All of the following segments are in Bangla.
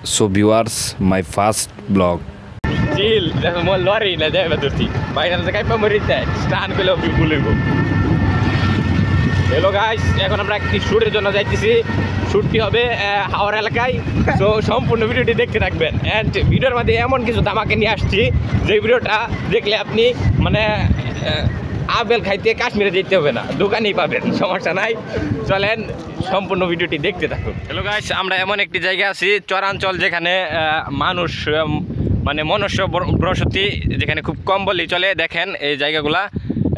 So viewers, my first vlog. Chill, that's more lorry na deve tutti. Vai na kai pa morite. Stan পেলে বুলবো। হ্যালো গাইস, এখন আমরা একটি শুটের জন্য যাইতেছি। শুটটি হবে হাওড়া এলাকায়। সো সম্পূর্ণ ভিডিওটি দেখতে থাকবেন। এন্ড ভিডিওর মধ্যে এমন কিছু ধামাকা নিয়ে আসছি যে ভিডিওটা দেখলে আপনি মানে আপেল খাইতে কাশ্মীরে যেতে হবে না, দোকানেই পাবেন, সমস্যা নাই। চলেন সম্পূর্ণ ভিডিওটি দেখতে থাকুন। হ্যালো গাইস, আমরা এমন একটি জায়গায় আছি চরাঞ্চল, যেখানে মানুষ মানে মনুষ্য বসতি, যেখানে খুব কম বলেই চলে। দেখেন এই জায়গাগুলা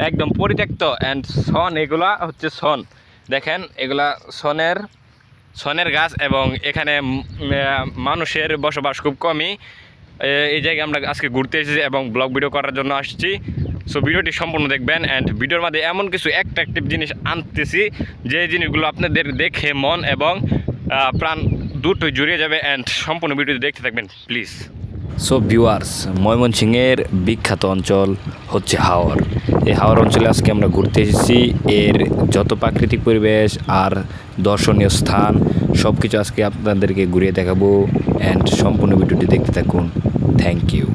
একদম পরিত্যক্ত। অ্যান্ড সন, এগুলা হচ্ছে সন। দেখেন এগুলা সনের গাছ, এবং এখানে মানুষের বসবাস খুব কমই। এই জায়গায় আমরা আজকে ঘুরতে এসেছি এবং ব্লগ ভিডিও করার জন্য আসছি। সো ভিডিওটি সম্পূর্ণ দেখবেন। অ্যান্ড ভিডিওর মধ্যে এমন কিছু অ্যাট্রাকটিভ জিনিস আনতেছি যে জিনিসগুলো আপনাদের দেখে মন এবং প্রাণ দুটোই জুড়িয়ে যাবে। অ্যান্ড সম্পূর্ণ ভিডিওটি দেখতে থাকবেন প্লিজ। সো ভিউয়ার্স, ময়মনসিংহের বিখ্যাত অঞ্চল হচ্ছে হাওর। এই হাওর অঞ্চলে আজকে আমরা ঘুরতে এসেছি। এর যত প্রাকৃতিক পরিবেশ আর দর্শনীয় স্থান সব কিছু আজকে আপনাদেরকে ঘুরিয়ে দেখাবো। অ্যান্ড সম্পূর্ণ ভিডিওটি দেখতে থাকুন। Thank you.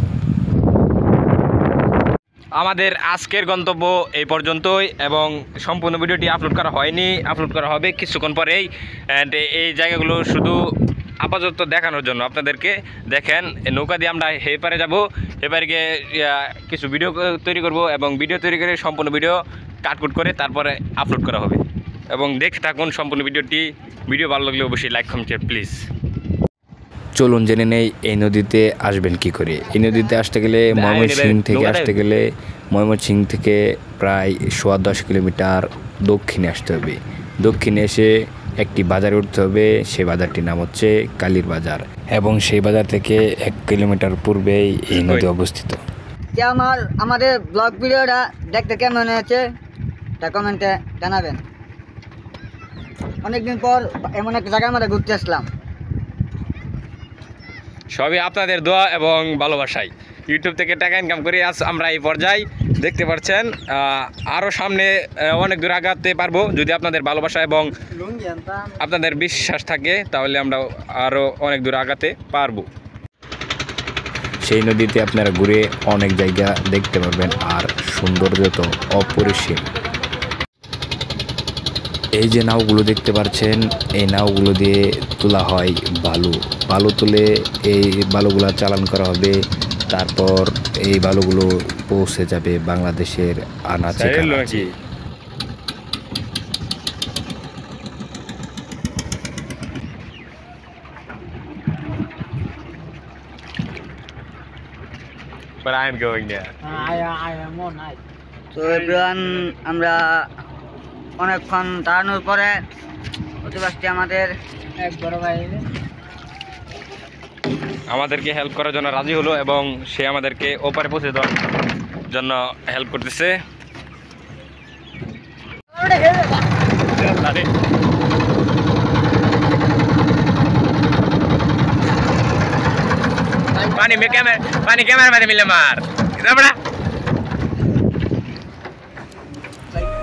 আমাদের আজকের গন্তব্য এই পর্যন্তই, এবং সম্পূর্ণ ভিডিওটি আপলোড করা হয়নি, আপলোড করা হবে কিছুক্ষণ পরেই। অ্যান্ড এই জায়গাগুলো শুধু আপাতত দেখানোর জন্য আপনাদেরকে। দেখেন নৌকা দিয়ে আমরা হেপারে যাব, হেপারে গিয়ে কিছু ভিডিও তৈরি করব, এবং ভিডিও তৈরি করে সম্পূর্ণ ভিডিও কাটকুট করে তারপরে আপলোড করা হবে। এবং দেখতে থাকুন সম্পূর্ণ ভিডিওটি। ভিডিও ভালো লাগলে অবশ্যই লাইক কমেন্ট শেয়ার প্লিজ। চলুন জেনে নেই এই নদীতে আসবেন কি করে। এই নদীতে আসতে গেলে ময়মনসিংহ থেকে প্রায় 10 কিলোমিটার দক্ষিণে আসতে হবে। দক্ষিণে এসে একটি বাজারে উঠতে হবে। সেই বাজারটির নাম হচ্ছে কালীর বাজার, এবং সেই বাজার থেকে 1 কিলোমিটার পূর্বেই এই নদী অবস্থিত। আমাদের ব্লগ ভিডিওটা দেখতে কেমন হয়েছে তা কমেন্টে জানাবেন। অনেকদিন পর এমন একটা জায়গায় আমরা ঘুরতে আসলাম, সবই আপনাদের দোয়া এবং ভালোবাসায়। ইউটিউব থেকে টাকা ইনকাম করে আজ আমরা এই পর্যায়ে দেখতে পাচ্ছেন। আরও সামনে অনেক দূর আগাতে পারবো যদি আপনাদের ভালোবাসা এবং আপনাদের বিশ্বাস থাকে, তাহলে আমরা আরও অনেক দূর আগাতে পারবো। সেই নদীতে আপনারা ঘুরে অনেক জায়গা দেখতে পারবেন, আর সৌন্দর্য তো অপরিসীম। এই যে নাওগুলো দেখতে পাচ্ছেন, এই নাওগুলো দিয়ে তোলা হয় বালু তুলে এই বালুগুলো চালান করা হবে। তারপর এই বালুগুলো পৌঁছে যাবে বাংলাদেশের আনাচে কানাচে। But I am going there. তো এভরিওয়ান, আমরা অনেকক্ষণ দাঁড়ানোর পরে অতিবাসটি আমাদের এক বড় ভাই আমাদেরকে হেল্প করার জন্য রাজি হলো, এবং সে আমাদেরকে ওপারে পৌঁছে দেওয়ার জন্য হেল্প করতেছে। পানি ক্যামেরা মারে মিলে মার।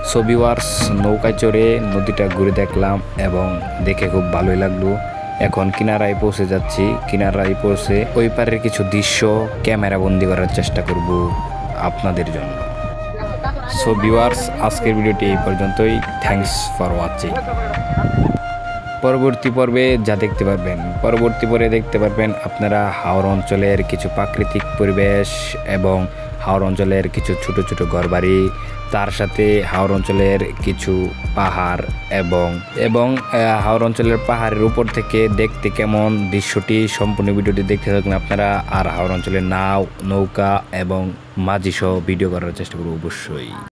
সো ভিউয়ার্স, নৌকায় চড়ে নদীটা ঘুরে দেখলাম এবং দেখে খুব ভালোই লাগলো। এখন কিনারায় পৌঁছে যাচ্ছি। কিনারায় পৌঁছে ওই পারের কিছু দৃশ্য ক্যামেরা বন্দি করার চেষ্টা করব আপনাদের জন্য। সো ভিউয়ার্স, আজকের ভিডিওটি এই পর্যন্তই। Thanks for watching. পরবর্তী পর্বে দেখতে পারবেন আপনারা হাওর অঞ্চলের কিছু প্রাকৃতিক পরিবেশ, এবং হাওর অঞ্চলের কিছু ছোট ছোট ঘরবাড়ি, তার সাথে হাওর অঞ্চলের কিছু পাহাড়, এবং হাওর অঞ্চলের পাহাড়ের উপর থেকে দেখতে কেমন দৃশ্যটি সম্পূর্ণ ভিডিওটি দেখতে থাকুন আপনারা। আর হাওর অঞ্চলের নৌকা এবং মাঝি সহ ভিডিও করার চেষ্টা করব অবশ্যই।